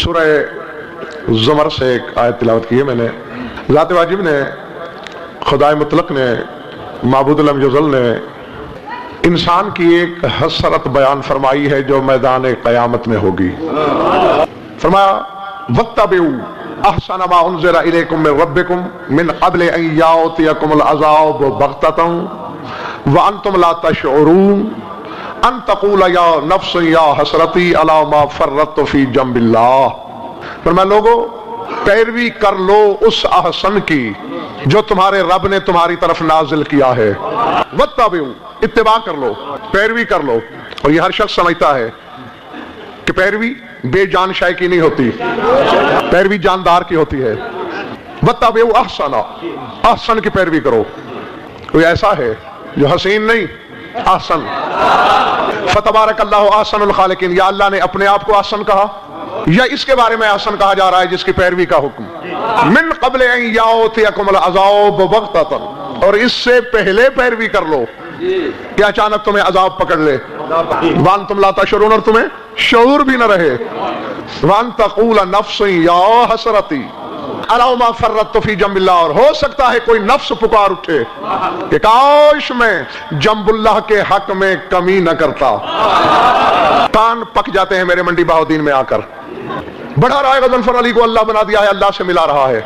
سورہ زمر سے ایک آیت تلاوت کی ہے میں نے. ذات واجب نے، خدائے مطلق نے، معبود لم یزل نے انسان کی ایک حسرت بیان فرمائی ہے جو میدان قیامت میں ہوگی. فرمایا وَاتَّبِعُوا أَحْسَنَ مَا أُنزِلَ إِلَيْكُم مِّن رَّبِّكُم مِّن قَبْلِ أَن يَأْتِيَكُمُ الْعَذَابُ بَغْتَةً وَأَنتُمْ لَا تَشْعُرُونَ أَن تَقُولَ يَا نَفْسُ يَا حَسْرَتِي عَلَىٰ مَا فَرَّطتُ فِي جَنبِ اللَّهِ. فرمایا لوگو پیروی کر لو اس احسن کی جو تمہارے رب نے تمہاری طرف نازل کیا ہے. وَاتَّبِعُوا، اتباع کر لو، پیروی کر لو. اور یہ ہر شخص سمجھتا ہے کہ پیروی بے جان شے کی نہیں ہوتی، پیروی جاندار کی ہوتی ہے. وَاتَّبِعُوا أَحْسَنَ، احسن کی پیروی کرو. کوئی ایسا ہے جو حسین نہیں، احسن. فَتَبَارَكَ اللَّهُ أَحْسَنُ الْخَالِقِينَ، یا اللہ نے اپنے آپ کو احسن کہا یا اس کے بارے میں احسن کہا جا رہا ہے جس کی پیروی کا حکم. من قبل ان یاتیکم العذاب بغتۃ، اور اس سے پہلے پیروی کر لو کہ اچانک تمہیں عذاب پکڑ لے. وانتم لا تشعرون، اور تمہیں شعور بھی نہ رہے. وان تقول نفس یا حسرتی علی ما فرطت فی جنب اللہ، اور ہو سکتا ہے کوئی نفس پکار اٹھے کہ کاش میں جنب اللہ کے حق میں کمی نہ کرتا. کان پک جاتے ہیں میرے منڈی بہاؤدین میں آ کر. بڑھا رہا ہے غضنفر علی کو اللہ بنا دیا ہے، اللہ سے ملا رہا ہے.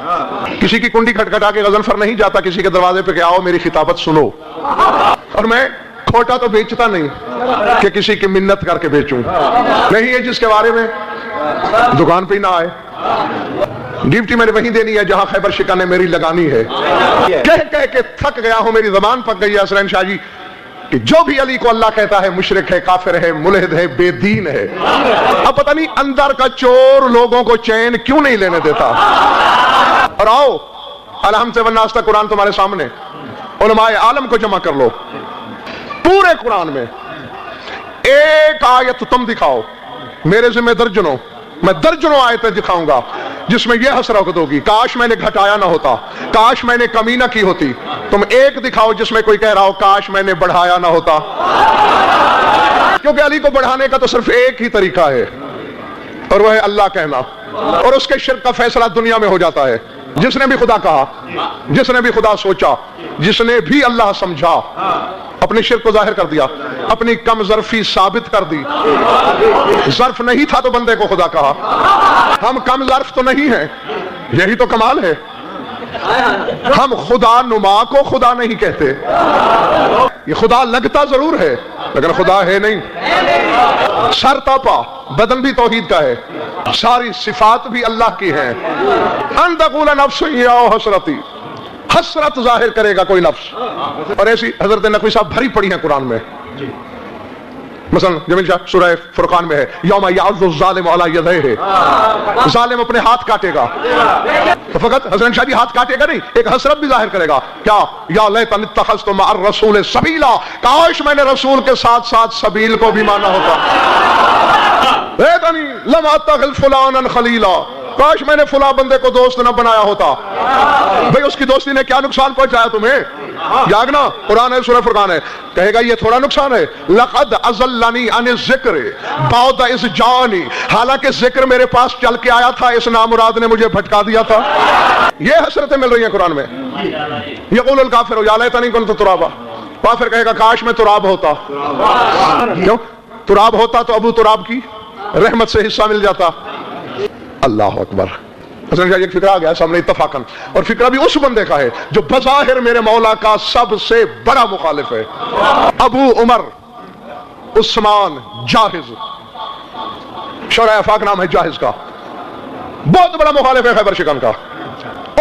کسی کی کنڈی کھٹکھٹا کے غضنفر نہیں جاتا کسی کے دروازے پہ کہ آؤ میری خطابت سنو. اور میں کھوٹا تو بیچتا نہیں کہ کسی کی منت کر کے بیچوں. نہیں ہے جس کے بارے میں دکان پہ ہی نہ آئے. ڈیوٹی میں نے وہیں دینی ہے جہاں خیبر شکا نے میری لگانی ہے. کہہ کے تھک گیا ہوں، میری زبان پک گئی ہے حسنین شاہ جی کہ جو بھی علی کو اللہ کہتا ہے مشرک ہے، کافر ہے، ملحد ہے، بے دین ہے. اب پتہ نہیں اندر کا چور لوگوں کو چین کیوں نہیں لینے دیتا. اور آؤ الحمد والناس تک قرآن تمہارے سامنے، علماء عالم کو جمع کر لو. پورے قرآن میں ایک آیت تم دکھاؤ، میرے ذمہ درجنوں، میں درجنوں آیتیں دکھاؤں گا جس میں یہ حسرت ہوگی کاش میں نے گھٹایا نہ ہوتا، کاش میں نے کمی نہ کی ہوتی. تم ایک دکھاؤ جس میں کوئی کہہ رہا ہو کاش میں نے بڑھایا نہ ہوتا. کیونکہ علی کو بڑھانے کا تو صرف ایک ہی طریقہ ہے اور وہ ہے اللہ کہنا، اور اس کے شرک کا فیصلہ دنیا میں ہو جاتا ہے. جس نے بھی خدا کہا، جس نے بھی خدا سوچا، جس نے بھی اللہ سمجھا، اپنی شرک کو ظاہر کر دیا، اپنی کم ظرفی ثابت کر دی. ظرف نہیں تھا تو بندے کو خدا کہا. ہم کم ظرف تو نہیں ہیں، یہی تو کمال ہے. ہم خدا نما کو خدا نہیں کہتے. یہ خدا لگتا ضرور ہے لیکن خدا ہے نہیں. سر تاپا بدن بھی توحید کا ہے، ساری صفات بھی اللہ کی ہیں. ان تقول نفس یا حسرتی، حسرت ظاہر کرے گا کوئی نفس. اور ایسی حضرت نقوی صاحب بھری پڑی ہیں قرآن میں. مثلا جمیل شاہ سورہ فرقان میں ہے یوم یعض الظالم علی یدیہ، ظالم اپنے ہاتھ کاٹے گا. تو فقط حسن شاہ جی ہاتھ کاٹے گا نہیں، ایک حسرت بھی ظاہر کرے گا. کیا؟ یا لیتنی اتخذت مع الرسول سبیلا، کاش میں نے رسول کے ساتھ ساتھ سبیل کو بھی مانا ہوتا. لیتنی لم اتخذ فلانا خلیلا، کاش میں نے فلاں بندے کو دوست نہ بنایا ہوتا. بھئی اس کی دوستی نے کیا نقصان پہنچایا تمہیں؟ جاگنا. قرآن ہے، سورہ فرقان ہے. کہے گا یہ تھوڑا نقصان ہے. لقد اضلنی عن الذکر بعد اذ جاءنی، حالانکہ ذکر میرے پاس چل کے آیا تھا، اس نامراد نے مجھے بھٹکا دیا تھا. یہ حسرتیں مل رہی ہیں قرآن میں. یقول الکافر یا لیتنی کنت ترابا، کافر کہے گا کاش میں تراب ہوتا. کیوں؟ تراب ہوتا تو ابو تراب کی رحمت سے حصہ مل جاتا. اللہ اکبر. حسن شاہ ایک فکرہ آ گیا سامنے اتفاقاً، اور فکرہ بھی اس بندے کا ہے جو بظاہر میرے مولا کا سب سے بڑا مخالف ہے. ابو عمر عثمان جاہز، شورای آفاق نام ہے جاہز کا، بہت بڑا مخالف ہے خیبر شکن کا.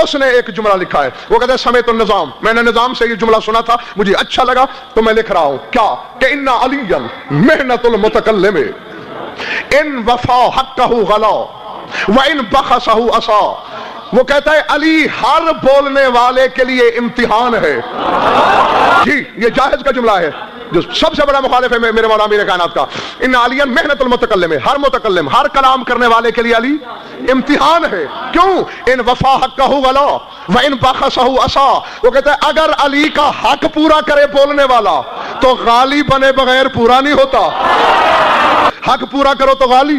اس نے ایک جملہ لکھا ہے، وہ کہتا ہے سمیت النظام، میں نے نظام سے یہ جملہ سنا تھا، مجھے اچھا لگا تو میں لکھ رہا ہوں. کیا کہ ان علی محنت المتکلم ان وفا حقہ غلا وَإِن بَخَسَهُ عَصَا. وہ کہتا ہے علی ہر بولنے والے کے لیے امتحان ہے. جی یہ جاہز کا جملہ ہے جو سب سے بڑا مخالف ہے میرے مولا امیر کائنات کا. ان علی محنت المتکلم، ہر متکلم، ہر کلام کرنے والے کے لیے علی امتحان ہے. کیوں؟ ان وفا حقہ غلا وَإِن بَخَسَهُ عَصَا. وہ کہتا ہے اگر علی کا حق پورا کرے بولنے والا تو غالی بنے بغیر پورا نہیں ہوتا. حق پورا کرو تو غالی،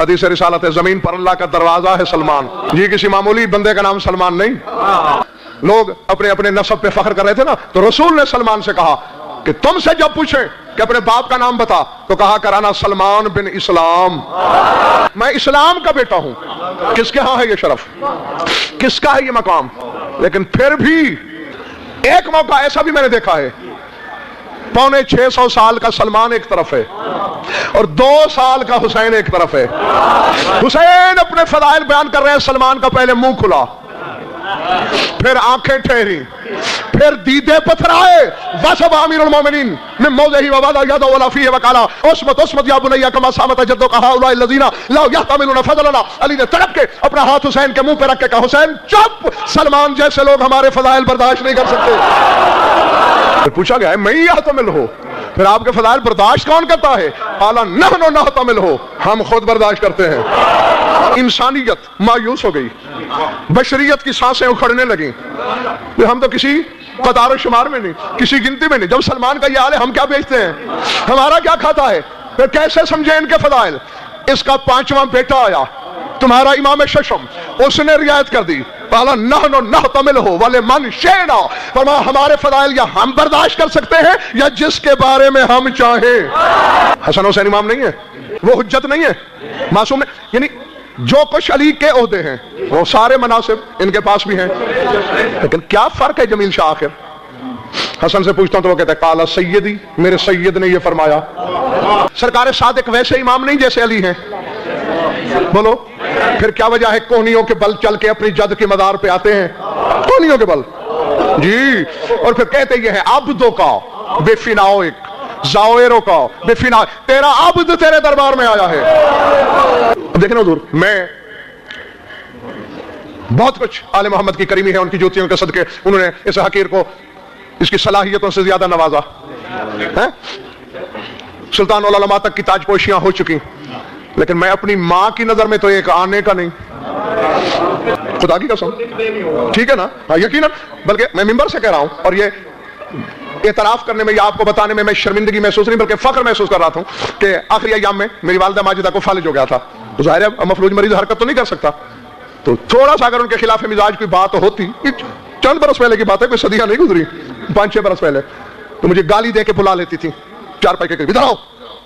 حدیث رسالت ہے، زمین پر اللہ کا دروازہ ہے سلمان. یہ کسی معمولی بندے کا نام سلمان نہیں. لوگ اپنے اپنے نسب پہ فخر کر رہے تھے نا، تو رسول نے سلمان سے کہا کہ تم سے جب پوچھیں کہ اپنے باپ کا نام بتا تو کہا کرانا سلمان بن اسلام، میں اسلام کا بیٹا ہوں. کس کے ہاں ہے یہ شرف، کس کا ہے یہ مقام؟ لیکن پھر بھی ایک موقع ایسا بھی میں نے دیکھا ہے، 650 سال کا سلمان ایک طرف ہے اور 2 سال کا حسین ایک طرف ہے. حسین اپنے فضائل بیان کر رہے ہیں، سلمان کا پہلے منہ کھلا، پھر آنکھیں ٹھہری، پھر دیدے پتھرائے. وَصَبَ أَمِيرُ الْمُؤْمِنِينَ مِنْ مَوْضِعِهِ وَوَضَعَ يَدَهُ عَلَى فِيهِ وَقَالَ اُصْمُتْ يَا بُنَيَّ كَمَا صَامَتَ جَدُّكَ هَؤُلَاءِ الَّذِينَ لَا يَحْتَمِلُونَ فَضْلَنَا. علی نے تڑپ کے اپنا ہاتھ حسین کے منہ پہ رکھ کے کہا حسین چپ، سلمان جیسے لوگ ہمارے فضائل برداشت نہیں کر سکتے. پھر پوچھا گیا ہے میں ہی احتمل ہو، پھر آپ کے فضائل برداشت کون کرتا ہے؟ قَالَ نَحْنُ نَحْتَمِلُ، ہم خود برداشت کرتے ہیں. انسانیت مایوس ہو گئی، بشریت کی سانسیں اکھڑنے لگیں. ہم تو کسی قطار و شمار میں نہیں، کسی گنتی میں نہیں. جب سلمان کا یہ حال ہے ہم کیا بیچتے ہیں، ہمارا کیا کھاتا ہے؟ پھر کیسے سمجھیں ان کے فضائل؟ اس کا 5واں بیٹا آیا تمہارا امام ششم، اس نے رعایت کر دی. قَالَ نَحْنُ نَحْتَمِلُهُ وَلِمَنْ شِئْنَا، فرمایا ہمارے فضائل یا ہم برداشت کر سکتے ہیں یا جس کے بارے میں ہم چاہیں. حسن حسین امام نہیں ہے، وہ حجت نہیں ہے، معصوم نہیں. یعنی جو کچھ علی کے عہدے ہیں وہ سارے مناصب ان کے پاس بھی ہیں، لیکن کیا فرق ہے جمیل شاہ آخر؟ حسن سے پوچھتا ہوں تو وہ کہتا ہے قال سیدی، میرے سید نے یہ فرمایا. سرکار صادق ویسے امام نہیں جیسے علی ہیں. بولو پھر کیا وجہ ہے کوہنیوں کے بل چل کے اپنی جد کے مدار پہ آتے ہیں؟ کوہنیوں کے بل جی. اور پھر کہتے یہ ہے عبدوں کا بے فنائک، زاویروں کا بے فنا، تیرا عبد تیرے دربار میں آیا ہے. اب دیکھیں حضور، میں بہت کچھ آل محمد کی کریمی ہے، ان کی جوتیوں کے صدقے انہوں نے اس حقیر کو اس کی صلاحیتوں سے زیادہ نوازا. سلطان العلماء تک کی تاج پوشیاں ہو چکی، لیکن میں اپنی ماں کی نظر میں تو ایک آنے کا نہیں. خدا کی قسم، ٹھیک ہے نا، یقیناً. بلکہ میں ممبر سے کہہ رہا ہوں، اور یہ اعتراف کرنے میں یا آپ کو بتانے میں شرمندگی محسوس نہیں بلکہ فخر محسوس کر رہا تھا کہ آخری ایام میں میری والدہ ماجدہ کو فالج ہو گیا تھا. تو ظاہر ہے مفلوج مریض حرکت تو نہیں کر سکتا، تو تھوڑا سا اگر ان کے خلاف مزاج کوئی بات ہوتی، چند برس پہلے کی بات ہے، کوئی صدیاں نہیں گزری، 5-6 برس پہلے، تو مجھے گالی دے کے بلا لیتی تھی. 4 پائی کے ادھر آؤ،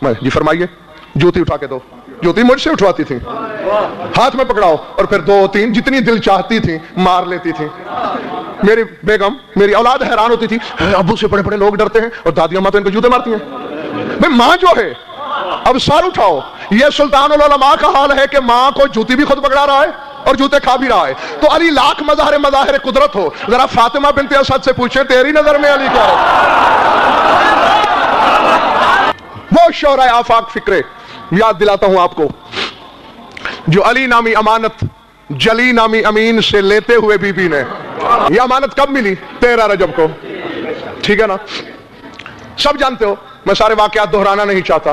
میں جی فرمائیے، جوتی اٹھا کے دو. جوتی مجھ سے اٹھواتی تھی، ہاتھ میں پکڑاؤ، اور پھر 2-3 جتنی دل چاہتی تھی مار لیتی تھی. میری بیگم، میری اولاد حیران ہوتی تھی، ابو سے بڑے بڑے لوگ ڈرتے ہیں اور دادیاں ماں تو ان کو جوتے مارتی ہیں. بھئی ماں جو ہے، اب سر اٹھاؤ. یہ سلطان العلماء کا حال ہے کہ ماں کو جوتی بھی خود پکڑا رہا ہے اور جوتے کھا بھی رہا ہے. تو علی لاکھ مظاہر قدرت ہو، ذرا فاطمہ بنت اسد سے پوچھیں تیری نظر میں علی کیا ہے؟ وہ شعراء آفاق فکرے یاد دلاتا ہوں آپ کو، جو علی نامی امانت جلی نامی امین سے لیتے ہوئے بی بی نے، یہ امانت کب ملی؟ 13 رجب کو، ٹھیک ہے نا. سب جانتے ہو، میں سارے واقعات دہرانا نہیں چاہتا.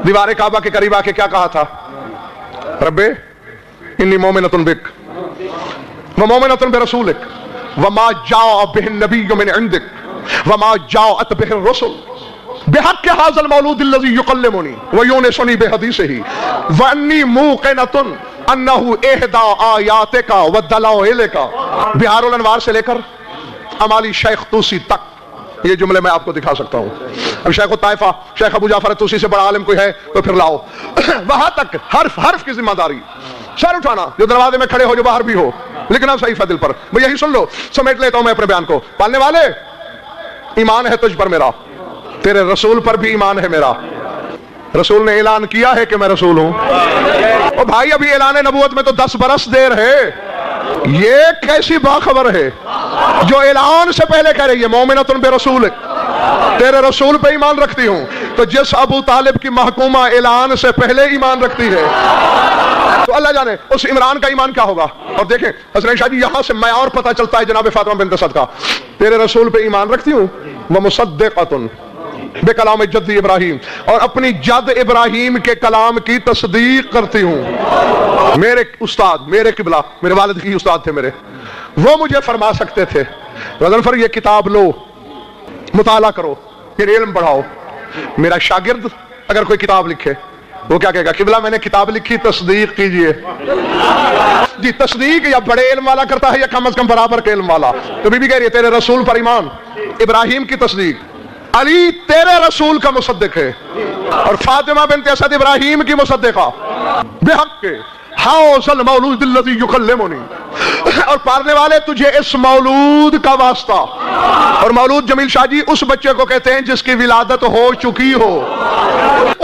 دیوار کعبہ کے قریب آ کے کیا کہا تھا؟ ربے انی مومنۃ بک ومومنۃ برسولک وما جاء به النبی من عندک وما جاءت به الرسل بحق هذا المولود الذي يكلمني ويونسني بحديثه واني موقنۃ انه احدى آیاتک ودلائلک. بہار الانوار سے لے کر امالی شیخ طوسی تک یہ جملے میں آپ کو دکھا سکتا ہوں. اب شیخ الطائفہ شیخ ابو جعفر طوسی سے بڑا عالم کوئی ہے تو پھر لاؤ. وہاں تک حرف کی ذمہ داری، سر اٹھانا، جو دروازے میں کھڑے ہو جو باہر بھی ہو، لکھنا صحیفہ دل پر. میں یہی سن لو، سمیٹ لیتا ہوں میں اپنے بیان کو. پالنے والے، ایمان ہے تجھ پر میرا، تیرے رسول پر بھی ایمان ہے میرا. رسول نے اعلان کیا ہے کہ میں رسول ہوں. اور بھائی ابھی اعلان نبوت میں تو 10 برس دیر ہے. یہ کیسی باخبر ہے جو اعلان سے پہلے کہہ رہی ہے مومنۃ برسولک، تیرے رسول پہ ایمان رکھتی ہوں. تو جس ابو طالب کی محکومہ اعلان سے پہلے ایمان رکھتی ہے، تو اللہ جانے اس عمران کا ایمان کیا ہوگا. اور دیکھیں حسنین شاہ جی، یہاں سے میں اور پتہ چلتا ہے جناب فاطمہ بنت اسد کا، تیرے رسول پہ ایمان رکھتی ہوں ومصدقۃ بے کلام جد ابراہیم، اور اپنی جد ابراہیم کے کلام کی تصدیق کرتی ہوں. میرے استاد، میرے قبلہ، میرے والد کی استاد تھے میرے، وہ مجھے فرما سکتے تھے غضنفر یہ کتاب لو، مطالعہ کرو، پھر علم بڑھاؤ. میرا شاگرد اگر کوئی کتاب لکھے وہ کیا کہے گا؟ قبلہ میں نے کتاب لکھی، تصدیق کیجئے۔ جی تصدیق یا بڑے علم والا کرتا ہے یا کم از کم برابر کے علم والا؟ تو بی بی کہہ رہی ہے تیرے رسول پر ایمان، ابراہیم کی تصدیق، علی تیرے رسول کا مصدق ہے، اور فاطمہ بنت اسد ابراہیم کی مصدقہ بحق کے حوصل مولود الذی یکلمنی، اور پارنے والے تجھے اس مولود کا واسطہ، اور مولود جمیل شاہ جی اس بچے کو کہتے ہیں جس کی ولادت ہو چکی ہو،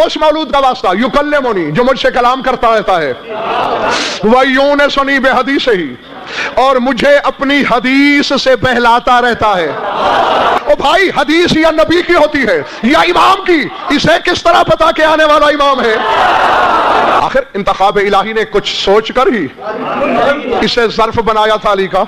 اس مولود کا واسطہ یکلمنی جو مجھ سے کلام کرتا رہتا ہے، ویونسنی بحدیثہ، اور مجھے اپنی حدیث سے بہلاتا رہتا ہے۔ او بھائی حدیث یا نبی کی ہوتی ہے یا امام کی؟ اسے کس طرح پتا کہ آنے والا امام ہے؟ آخر انتخاب الہی نے کچھ سوچ کر ہی اسے ظرف بنایا تھا علی کا۔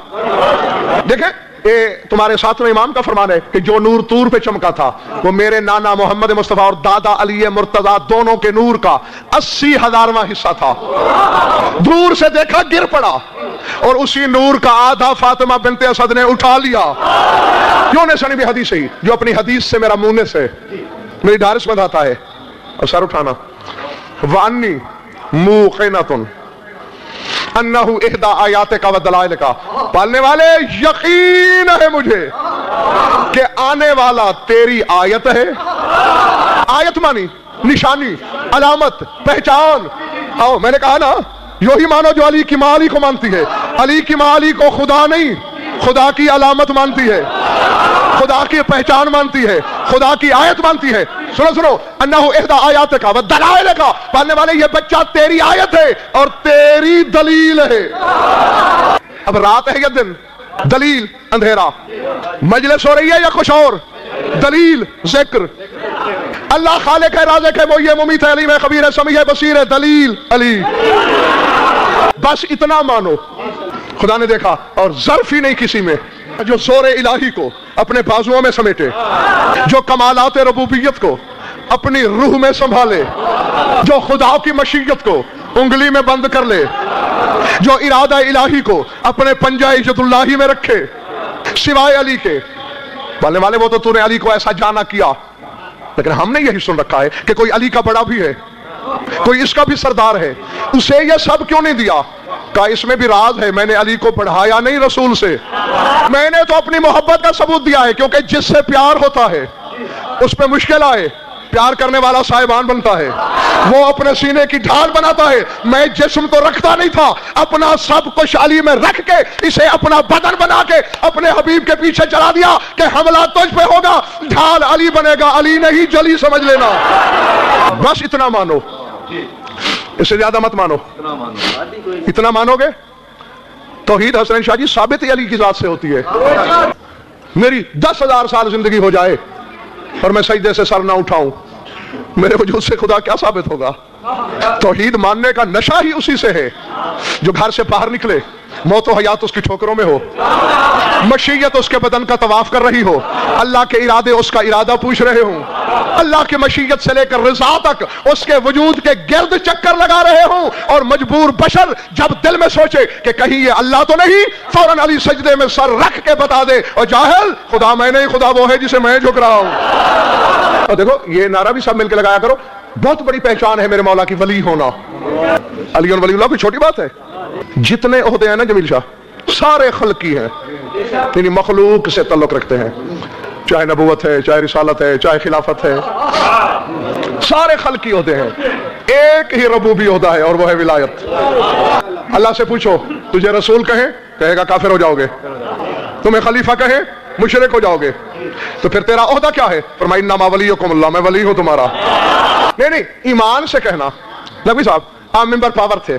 دیکھیں یہ تمہارے ساتھ میں امام کا فرمان ہے کہ جو نور طور پہ چمکا تھا وہ میرے نانا محمد مصطفیٰ اور دادا علی مرتضیٰ دونوں کے نور کا 80,000واں حصہ تھا۔ دور سے دیکھا گر پڑا، اور اسی نور کا آدھا فاطمہ بنت اسد نے اٹھا لیا۔ کیوں نے سنی بھی حدیث ہی جو اپنی حدیث سے میرا منہ سے میری ڈھارس بندھاتا ہے، اور سر اٹھانا، وانی موقنۃ انہ احدی آیاتک و دلائلک، پالنے والے یقین ہے مجھے کہ آنے والا تیری آیت ہے۔ آیت مانی نشانی، علامت، پہچان۔ آؤ میں نے کہا نا یوں ہی مانو جو علی کی ماں علی کو مانتی ہے، علی کی ماں علی کو خدا نہیں خدا کی علامت مانتی ہے، خدا کی پہچان مانتی ہے، خدا کی آیت مانتی ہے۔ سنو انہ احدی آیاتک و دلائلک، پالنے والے یہ بچہ تیری آیت ہے اور تیری دلیل ہے۔ اب رات ہے یا دن؟ دلیل اندھیرا، مجلس ہو رہی ہے یا کچھ اور؟ دلیل ذکر، اللہ خالق ہے رازق ہے وہ یہ ممیت ہے علیم ہے خبیر ہے سمیع ہے بصیر ہے، دلیل علی۔ بس اتنا مانو۔ خدا نے دیکھا اور ظرف ہی نہیں کسی میں جو زور الہی کو اپنے بازوؤں میں سمیٹے، جو کمالات ربوبیت کو اپنی روح میں سنبھالے، جو خدا کی مشیت کو انگلی میں بند کر لے، جو ارادہ الہی کو اپنے پنجہ عزت اللہ میں رکھے سوائے علی کے۔ والے والے وہ تو نے علی کو ایسا جانا کیا، لیکن ہم نے یہی سن رکھا ہے کہ کوئی علی کا بڑا بھی ہے، کوئی اس کا بھی سردار ہے، اسے یہ سب کیوں نہیں دیا؟ کہا اس میں بھی راز ہے، میں نے علی کو پڑھایا نہیں رسول سے، میں نے تو اپنی محبت کا ثبوت دیا ہے، کیونکہ جس سے پیار ہوتا ہے اس پہ مشکل آئے پیار کرنے والا صاحبان بنتا ہے، وہ اپنے سینے کی ڈھال بناتا ہے۔ میں جسم تو رکھتا نہیں تھا، اپنا سب کچھ علی میں رکھ کے اسے اپنا بدن بنا کے اپنے حبیب کے پیچھے چلا دیا کہ حملہ تجھ پہ ہوگا، ڈھال علی بنے گا، علی نہیں جلی سمجھ لینا۔ بس اتنا مانو، اس سے زیادہ مت مانو۔ اتنا مانو گے توحید حسنین شاہ جی ثابت علی کی ذات سے ہوتی ہے۔ میری 10,000 سال زندگی ہو جائے اور میں سجدے سے سر نہ اٹھاؤں، میرے وجود سے خدا کیا ثابت ہوگا؟ توحید ماننے کا نشہ ہی اسی سے ہے جو گھر سے باہر نکلے، موت و حیات اس کی ٹھوکروں میں ہو، مشیت اس کے بدن کا طواف کر رہی ہو، اللہ کے ارادے اس کا ارادہ پوچھ رہے ہوں، اللہ کی مشیت سے لے کر رضا تک اس کے وجود کے گرد چکر لگا رہے ہوں، اور مجبور بشر جب دل میں سوچے کہ کہیں یہ اللہ تو نہیں، فوراً علی سجدے میں سر رکھ کے بتا دے، اور جاہل خدا میں نہیں، خدا وہ ہے جسے میں جھک رہا ہوں۔ اور دیکھو یہ نعرہ بھی سب مل کے لگایا کرو، بہت بڑی پہچان ہے میرے مولا کی ولی ہونا۔ علی ولی اللہ کوئی چھوٹی بات ہے؟ جتنے عہدے ہیں نا جمیل شاہ سارے خلقی ہیں، یعنی مخلوق سے تعلق رکھتے ہیں، چاہے نبوت ہے، چاہے رسالت ہے، چاہے خلافت ہے، سارے خلقی عہدے ہیں۔ ایک ہی ربوبی عہدہ ہے اور وہ ہے ولایت۔ اللہ سے پوچھو تجھے رسول کہیں، کہے گا کافر ہو جاؤ گے، تمہیں خلیفہ کہیں مشرک ہو جاؤ گے، تو پھر تیرا عہدہ کیا ہے؟ فرمایا انما ولیکم اللہ، میں ولی ہوں تمہارا۔ نہیں ایمان سے کہنا۔ نبی صاحب آپ ممبر پاور تھے،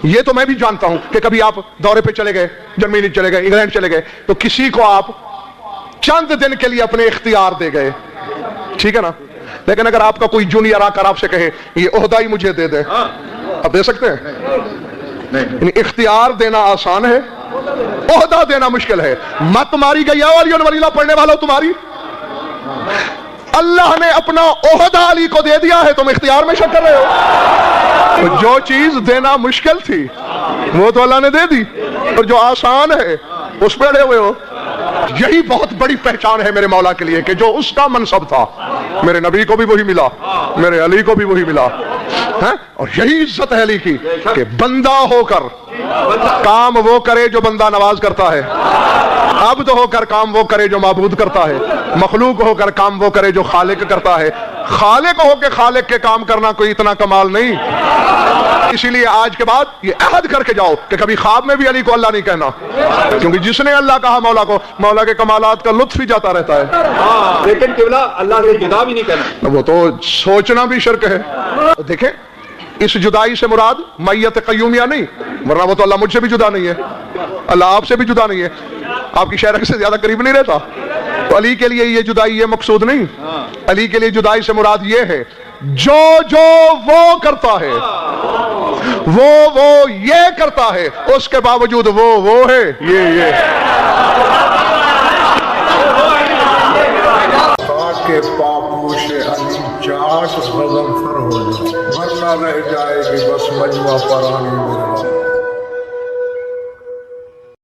یہ تو میں بھی جانتا ہوں کہ کبھی آپ دورے پہ چلے گئے، جرمنی چلے گئے، انگلینڈ چلے گئے، تو کسی کو آپ چند دن کے لیے اپنے اختیار دے گئے، ٹھیک ہے نا؟ لیکن اگر آپ کا کوئی جونیئر آ کر آپ سے کہے یہ عہدہ ہی مجھے دے دے، آپ دے سکتے ہیں؟ یعنی اختیار دینا آسان ہے، عہدہ دینا مشکل ہے۔ مت ماری گئی ہے علی ولی اللہ پڑھنے والا تمہاری، اللہ نے اپنا عہدہ علی کو دے دیا ہے، تم اختیار میں شک کر رہے ہو۔ جو چیز دینا مشکل تھی وہ تو اللہ نے دے دی، اور جو آسان ہے اس پہ اڑے ہوئے ہو۔ یہی بہت بڑی پہچان ہے میرے مولا کے لیے کہ جو اس کا منصب تھا میرے نبی کو بھی وہی ملا، میرے علی کو بھی وہی ملا۔ اور یہی عزت ہے علی کی کہ بندہ ہو کر کام وہ کرے جو بندہ نواز کرتا ہے، عبد ہو کر کام وہ کرے جو معبود کرتا ہے، مخلوق ہو کر کام وہ کرے جو خالق کرتا ہے۔ خالق ہو کے خالق کے کام کرنا کوئی اتنا کمال نہیں۔ اسی لیے آج کے بعد یہ عہد کر کے جاؤ کہ کبھی خواب میں بھی علی کو اللہ نہیں کہنا، کیونکہ جس نے اللہ کہا مولا کو، مولا کے کمالات کا لطف ہی جاتا رہتا ہے۔ لیکن قبلہ اللہ سے جدا بھی نہیں کہنا، وہ تو سوچنا بھی شرک ہے۔ دیکھیں اس جدائی سے مراد میت قیومیہ نہیں، ورنہ وہ تو اللہ مجھ سے بھی جدا نہیں ہے، اللہ آپ سے بھی جدا نہیں ہے، آپ کی شہرک سے زیادہ قریب نہیں رہتا۔ تو علی کے لیے یہ جدائی یہ مقصود نہیں، علی کے لیے جدائی سے مراد یہ ہے جو جو وہ کرتا ہے، وہ یہ کرتا ہے، اس کے باوجود وہ ہے یہ کے پاپوش علی چاٹ غضب فر ہو جائے، ورنہ رہ جائے گی بس مجمع پرانی میرا۔